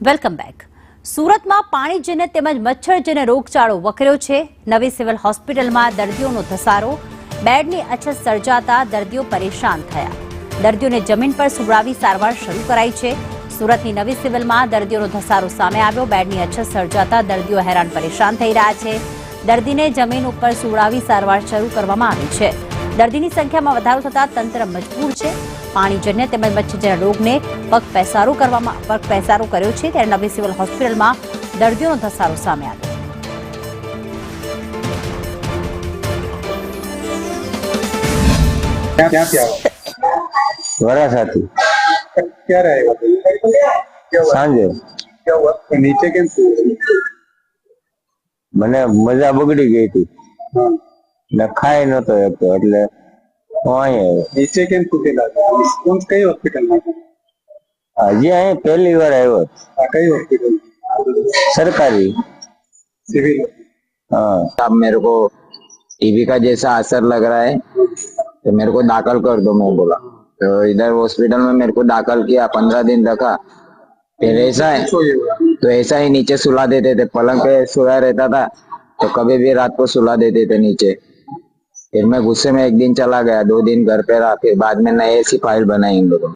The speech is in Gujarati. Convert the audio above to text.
Welcome back. સુરતમાં પાણીજન્ય તેમજ મચ્છરજન્ય રોગચાળો વકર્યો છે. નવી સિવિલ હોસ્પિટલમાં દર્દીઓનો ધસારો, બેડની અછત સર્જાતા દર્દીઓ પરેશાન થયા. દર્દીઓને જમીન પર સુવડાવી સારવાર શરૂ કરાઈ છે. સુરતની નવી સિવિલમાં દર્દીઓનો ધસારો સામે આવ્યો. બેડની અછત સર્જાતા દર્દીઓ હેરાન પરેશાન થઈ રહ્યા છે. દર્દીને જમીન ઉપર સુવડાવી સારવાર શરૂ કરવામાં આવી છે. દર્દીની સંખ્યામાં વધારો થતા તંત્ર મજબૂર છે. પાણીજન્ય તેમજ મચ્છરજન્ય રોગને પગપેસારો કર્યો છે. ત્યારે નવી સિવિલ હોસ્પિટલમાં દર્દીઓનો ધસારો સામે આવ્યો. વરાસાથી ક્યારે આવ્યા? સાંજે નીચે કેમ મને મજા બગડી ગઈ હતી ને ખાઈ નતો શકતો એટલે હું અહીંયા નીચે કેમ તૂટેલા? કઈ હોસ્પિટલમાં? હજી અહીં પહેલી વાર આવ્યો. આ કઈ હોસ્પિટલ? सरकारी सिविल। हाँ, अब मेरे को टीबी का जैसा असर लग रहा है तो मेरे को दाखिल कर दो, मैं बोला। तो इधर हॉस्पिटल में मेरे को दाखिल किया, 15 दिन रखा। फिर ऐसा है तो ऐसा ही नीचे सुला देते थे, पलंग पे सोया रहता था तो कभी भी रात को सुला देते थे नीचे। फिर मैं गुस्से में एक दिन चला गया, 2 दिन घर पे रहा, फिर बाद में नए ऐसी फाइल बनाई इन लोगों।